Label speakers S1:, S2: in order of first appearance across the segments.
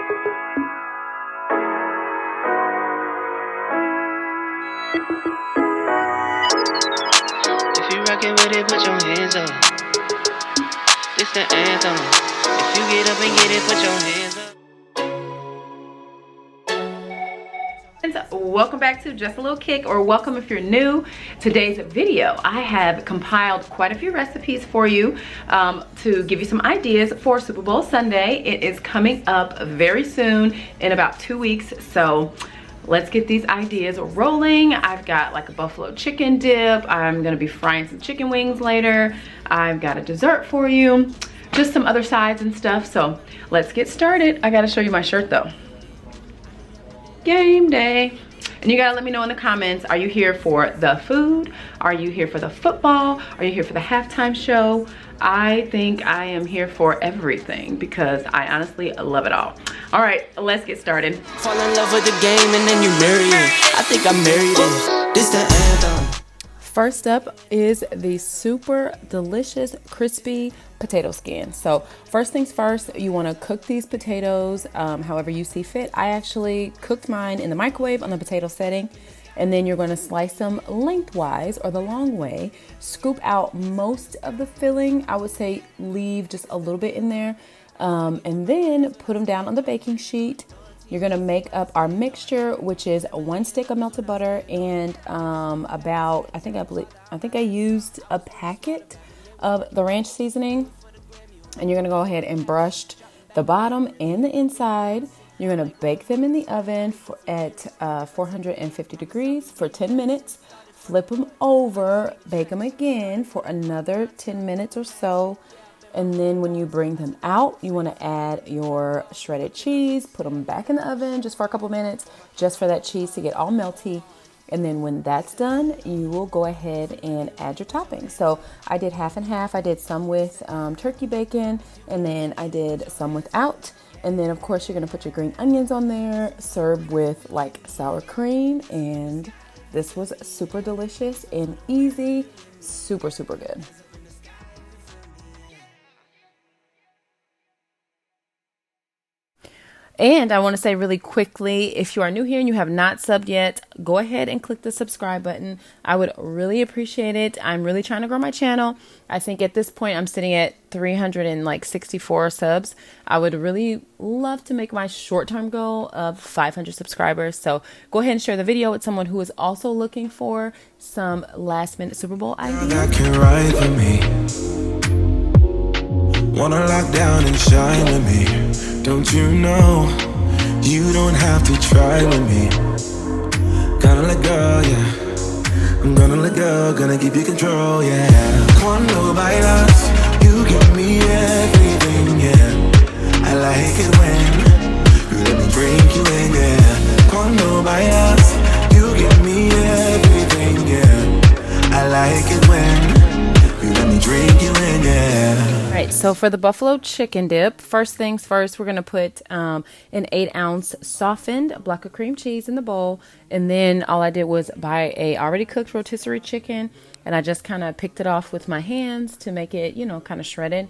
S1: If you rockin' with it, put your hands up. This the anthem. If you get up and get it, put your hands up.
S2: Welcome back to Just a Little Kick, or welcome if you're new. Today's video, I have compiled quite a few recipes for you to give you some ideas for Super Bowl Sunday. It is coming up very soon, in about 2 weeks, so let's get these ideas rolling. I've got like a buffalo chicken dip. I'm gonna be frying some chicken wings later. I've got a dessert for you, just some other sides and stuff. So let's get started. I gotta show you my shirt though. Game day. And you gotta let me know in the comments, are you here for the food? Are you here for the football? Are you here for the halftime show? I think I am here for everything because I honestly love it all. All right, let's get started.
S1: Fall in love with the game and then you marry it. I think I married it. This the anthem.
S2: First up is the super delicious crispy potato skin. So first things first, you want to cook these potatoes however you see fit. I actually cooked mine in the microwave on the potato setting, and then you're going to slice them lengthwise or the long way. Scoop out most of the filling. I would say leave just a little bit in there, and then put them down on the baking sheet. You're gonna make up our mixture, which is 1 stick of melted butter and I think I used a packet of the ranch seasoning. And you're gonna go ahead and brush the bottom and the inside. You're gonna bake them in the oven at 450 degrees for 10 minutes. Flip them over, bake them again for another 10 minutes or so. And then when you bring them out, you want to add your shredded cheese, put them back in the oven just for a couple minutes, just for that cheese to get all melty. And then when that's done, you will go ahead and add your toppings. So I did half and half. I did some with turkey bacon, and then I did some without. And then of course you're going to put your green onions on there, served with like sour cream. And this was super delicious and easy, super, super good. And I want to say really quickly, if you are new here and you have not subbed yet, go ahead and click the subscribe button. I would really appreciate it. I'm really trying to grow my channel. I think at this point I'm sitting at 364 subs. I would really love to make my short-term goal of 500 subscribers. So go ahead and share the video with someone who is also looking for some last-minute Super Bowl ideas.
S3: That can ride for me. Wanna lock down and shine with me. Don't you know, you don't have to try with me. Gonna let go, yeah. I'm gonna let go, gonna give you control, yeah. Cuando bailas, you give me everything, yeah. I like it when you let me drink you in, yeah. Cuando bailas, you give me everything, yeah. I like it when you let me drink you in, yeah.
S2: All right, so for the buffalo chicken dip, first things first, we're going to put an 8-ounce softened block of cream cheese in the bowl. And then all I did was buy a already cooked rotisserie chicken, and I just kind of picked it off with my hands to make it, kind of shredded.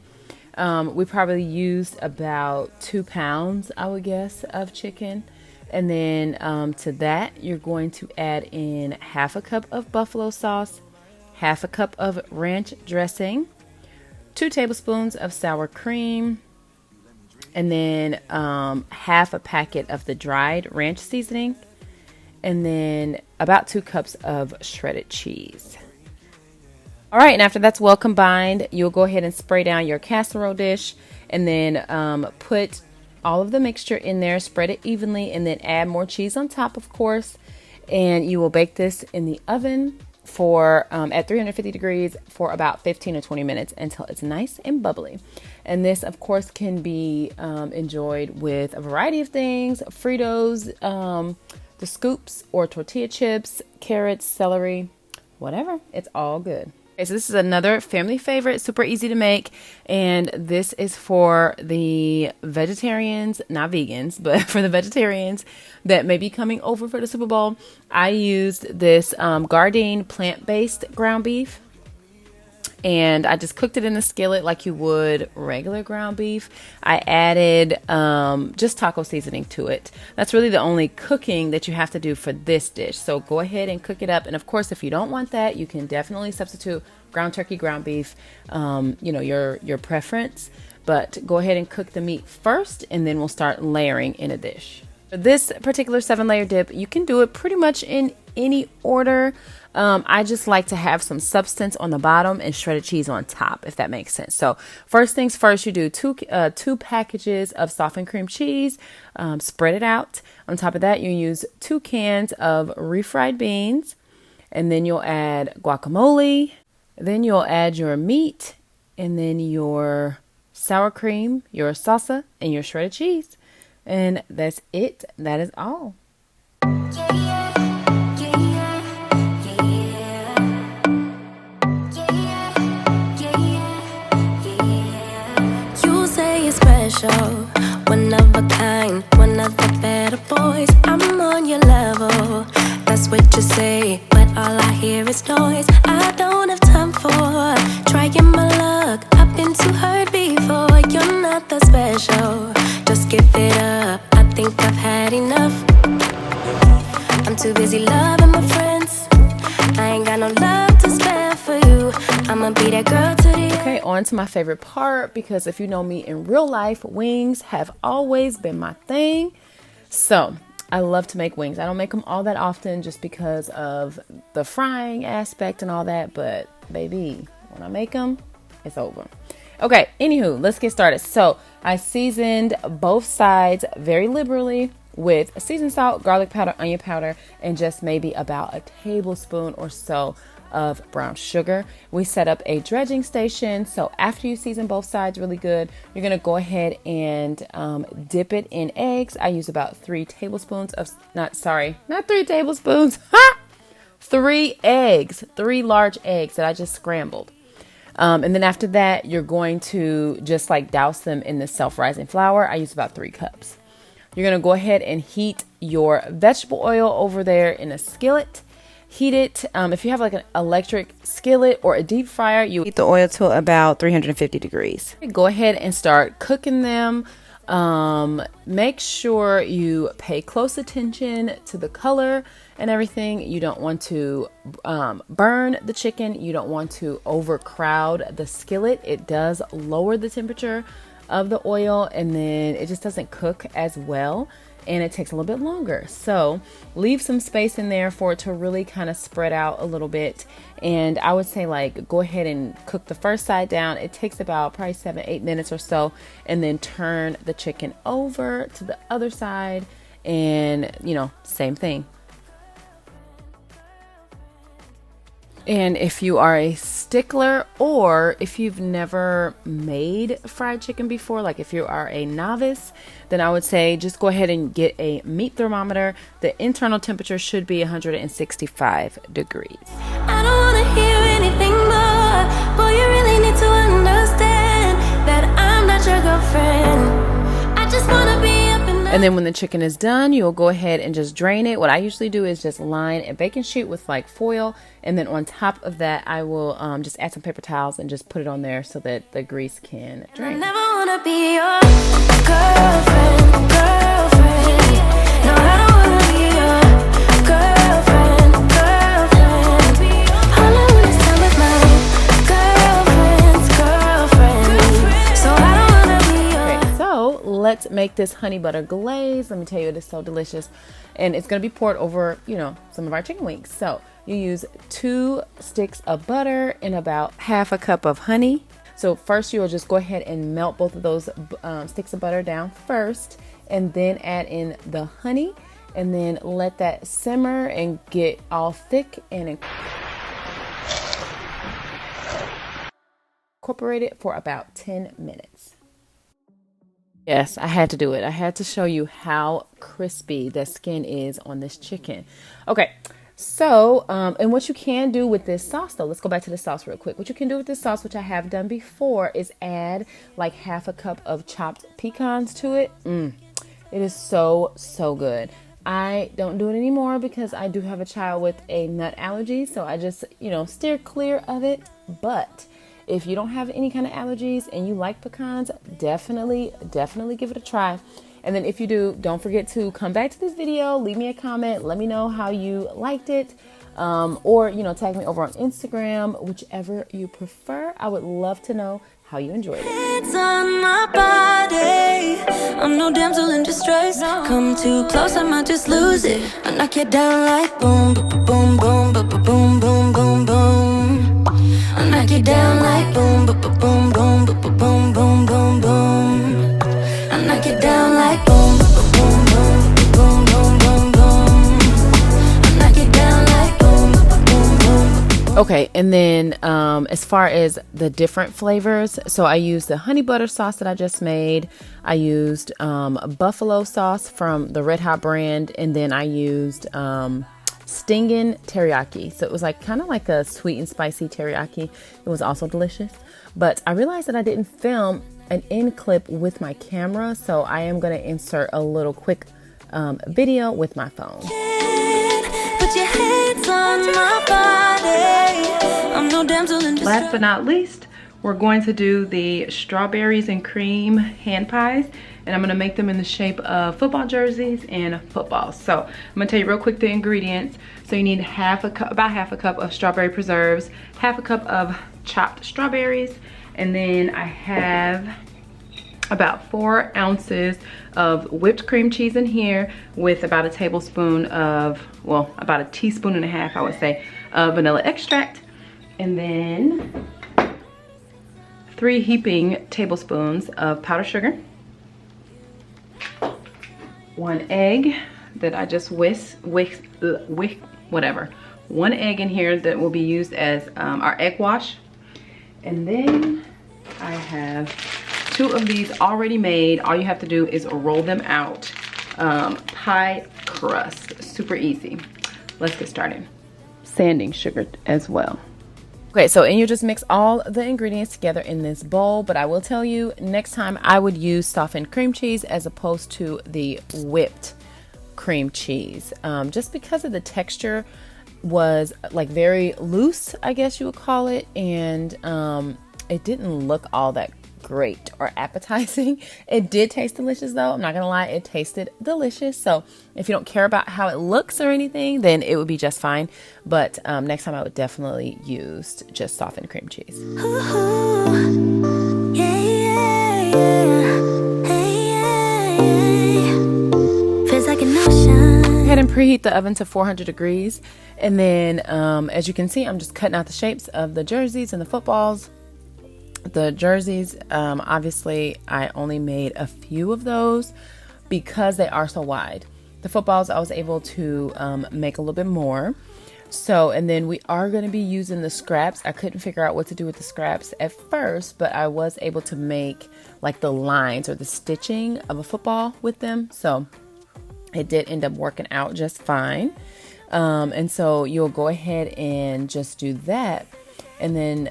S2: We probably used about 2 pounds, I would guess, of chicken. And then to that, you're going to add in half a cup of buffalo sauce, half a cup of ranch dressing, 2 tablespoons of sour cream, and then half a packet of the dried ranch seasoning, and then about 2 cups of shredded cheese. All right, and after that's well combined, you'll go ahead and spray down your casserole dish, and then put all of the mixture in there, spread it evenly, and then add more cheese on top, of course. And you will bake this in the oven for at 350 degrees for about 15 to 20 minutes until it's nice and bubbly. And this of course can be enjoyed with a variety of things: Fritos, the scoops, or tortilla chips, carrots, celery, whatever. It's all good. Okay, so this is another family favorite, super easy to make, and this is for the vegetarians, not vegans, but for the vegetarians that may be coming over for the Super Bowl. I used this Gardein plant-based ground beef, and I just cooked it in the skillet like you would regular ground beef. I added just taco seasoning to it. That's really the only cooking that you have to do for this dish. So go ahead and cook it up. And of course, if you don't want that, you can definitely substitute ground turkey, ground beef, your preference. But go ahead and cook the meat first, and then we'll start layering in a dish. For this particular 7-layer dip, you can do it pretty much in any order. I just like to have some substance on the bottom and shredded cheese on top, if that makes sense. So first things first, you do two packages of softened cream cheese, spread it out. On top of that, you use 2 cans of refried beans, and then you'll add guacamole. Then you'll add your meat, and then your sour cream, your salsa, and your shredded cheese. And that's it. That is all.
S4: You say it's special, one of a kind, one of the better boys. I'm on your level, that's what you say, but all I hear is noise. I don't have time for trying my luck. I've been too hurt before. You're not that special, just give it up. I think I've had enough. I'm too busy loving my friends. I ain't got no love to spare for you. I'ma be that girl to the end.
S2: Okay, on to my favorite part, because if you know me in real life, wings have always been my thing. So I love to make wings. I don't make them all that often just because of the frying aspect and all that. But baby, when I make them, it's over. Okay, anywho, let's get started. So I seasoned both sides very liberally with seasoned salt, garlic powder, onion powder, and just maybe about a tablespoon or so of brown sugar. We set up a dredging station. So after you season both sides really good, you're going to go ahead and dip it in eggs. I use about 3 tablespoons of, not 3 tablespoons, 3 eggs, 3 large eggs that I just scrambled. And then after that, you're going to just like douse them in the self-rising flour. I use about 3 cups. You're going to go ahead and heat your vegetable oil over there in a skillet. Heat it. If you have like an electric skillet or a deep fryer, you heat the oil to about 350 degrees. Go ahead and start cooking them. Make sure you pay close attention to the color and everything. You don't want to burn the chicken. You don't want to overcrowd the skillet. It does lower the temperature of the oil, and then it just doesn't cook as well, and it takes a little bit longer. So leave some space in there for it to really kind of spread out a little bit. And I would say like go ahead and cook the first side down. It takes about probably 7-8 minutes or so, and then turn the chicken over to the other side, and same thing. And if you are a stickler, or if you've never made fried chicken before, like if you are a novice, then I would say just go ahead and get a meat thermometer. The internal temperature should be 165 degrees.
S4: I don't wanna hear anything more. Boy, you really need to understand that I'm not your girlfriend. I just wanna be up in the...
S2: And then when the chicken is done, you'll go ahead and just drain it. What I usually do is just line a baking sheet with like foil. And then on top of that, I will just add some paper towels and just put it on there so that the grease can drain.
S4: I never wanna be your girlfriend. No, I don't wanna be your girlfriend. All I wanna spend with my girlfriend. So I don't wanna be your...
S2: Okay, so let's make this honey butter glaze. Let me tell you, it is so delicious. And it's going to be poured over, some of our chicken wings. So you use 2 sticks of butter and about half a cup of honey. So first you will just go ahead and melt both of those sticks of butter down first, and then add in the honey, and then let that simmer and get all thick, and incorporate it for about 10 minutes. Yes, I had to do it. I had to show you how crispy the skin is on this chicken. Okay, so, and what you can do with this sauce, though, let's go back to the sauce real quick. What you can do with this sauce, which I have done before, is add like half a cup of chopped pecans to it. It is so, so good. I don't do it anymore because I do have a child with a nut allergy, so I just, steer clear of it. But if you don't have any kind of allergies and you like pecans, definitely give it a try. And then if you do, don't forget to come back to this video, leave me a comment, let me know how you liked it. Or, tag me over on Instagram, whichever you prefer. I would love to know how you enjoyed it.
S4: Hands on my body, I'm no damsel in distress. Come too close, I might just lose it. I knock you down like boom, boom, boom, boom, boom, boom, boom, boom. I knock you down like boom, boom, boom, boom, boom, boom, boom, boom, boom. I knock you down like boom, boom, boom, boom, boom, boom, boom. I knock you down like boom, boom, boom.
S2: Okay, and then as far as the different flavors, so I used the honey butter sauce that I just made. I used buffalo sauce from the Red Hot brand, and then I used stinging teriyaki. So it was like kind of like a sweet and spicy teriyaki. It was also delicious. But I realized that I didn't film an end clip with my camera, so I am going to insert a little quick video with my phone.
S4: Put your hands on my body. I'm no damsel in distress.
S2: Last but not least, we're going to do the strawberries and cream hand pies, and I'm going to make them in the shape of football jerseys and footballs. So I'm going to tell you real quick the ingredients. So you need about half a cup of strawberry preserves, half a cup of chopped strawberries, and then I have about 4 ounces of whipped cream cheese in here with about a tablespoon of, well, about a teaspoon and a half, I would say, of vanilla extract. And then 3 heaping tablespoons of powdered sugar, 1 egg that I just one egg in here that will be used as our egg wash. And then I have 2 of these already made. All you have to do is roll them out. Pie crust, super easy. Let's get started. Sanding sugar as well. Okay, so and you just mix all the ingredients together in this bowl, but I will tell you, next time I would use softened cream cheese as opposed to the whipped cream cheese, just because of the texture was like very loose, I guess you would call it, and it didn't look all that great or appetizing. It did taste delicious though, I'm not gonna lie, it tasted delicious. So if you don't care about how it looks or anything, then it would be just fine. But next time I would definitely use just softened cream cheese.
S4: Ooh, yeah, yeah, yeah. Hey, yeah, yeah. Feels like an ocean.
S2: Go ahead and preheat the oven to 400 degrees. And then as you can see, I'm just cutting out the shapes of the jerseys and the footballs. The jerseys, obviously I only made a few of those because they are so wide. The footballs I was able to make a little bit more. So, and then we are going to be using the scraps. I couldn't figure out what to do with the scraps at first, but I was able to make like the lines or the stitching of a football with them. So it did end up working out just fine. And so you'll go ahead and just do that. And then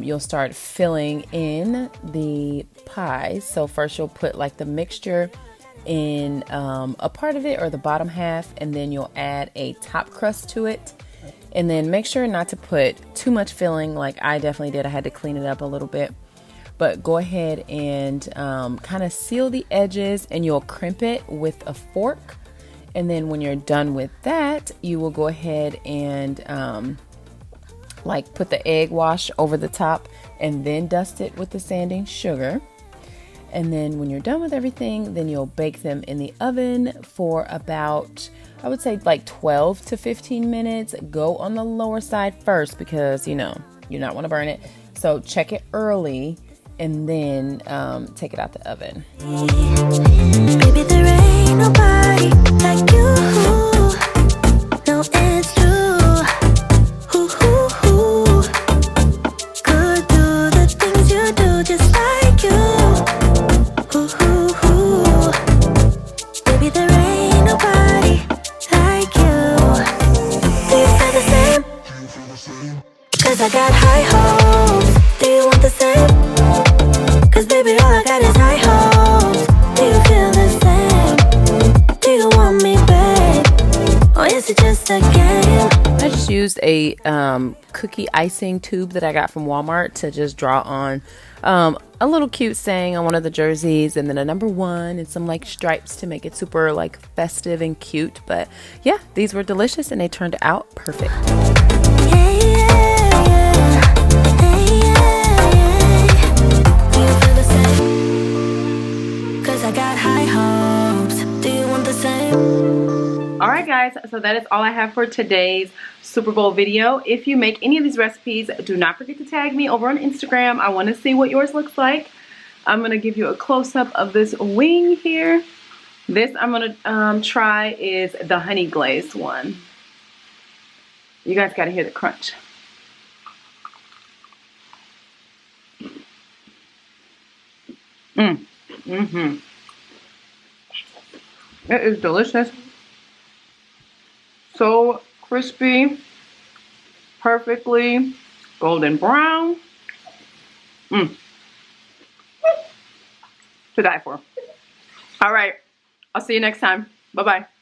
S2: you'll start filling in the pies. So first you'll put like the mixture in a part of it or the bottom half, and then you'll add a top crust to it. And then make sure not to put too much filling like I definitely did. I had to clean it up a little bit. But go ahead and kind of seal the edges, and you'll crimp it with a fork. And then when you're done with that, you will go ahead and like put the egg wash over the top and then dust it with the sanding sugar. And then when you're done with everything, then you'll bake them in the oven for about, I would say like 12 to 15 minutes. Go on the lower side first because you know you not want to burn it. So check it early and then take it out the oven.
S4: Baby, there ain't nobody like you. No, it's true. Could do the things you do just like you. Baby, there ain't nobody like you. Do you feel the same? 'Cause I got high hopes. Do you want the same? 'Cause baby, all I got is high hopes. Do you feel the same? Do you want me back?
S2: just used a cookie icing tube that I got from Walmart to just draw on a little cute saying on one of the jerseys, and then a number 1 and some like stripes to make it super like festive and cute. But yeah, these were delicious and they turned out perfect.
S4: I got high hopes. Do you want the same?
S2: Alright guys, so that is all I have for today's Super Bowl video. If you make any of these recipes, do not forget to tag me over on Instagram. I want to see what yours looks like. I'm going to give you a close-up of this wing here. This I'm going to try is the honey glazed one. You guys got to hear the crunch. It is delicious. So crispy, perfectly golden brown. To die for. All right, I'll see you next time. Bye-bye.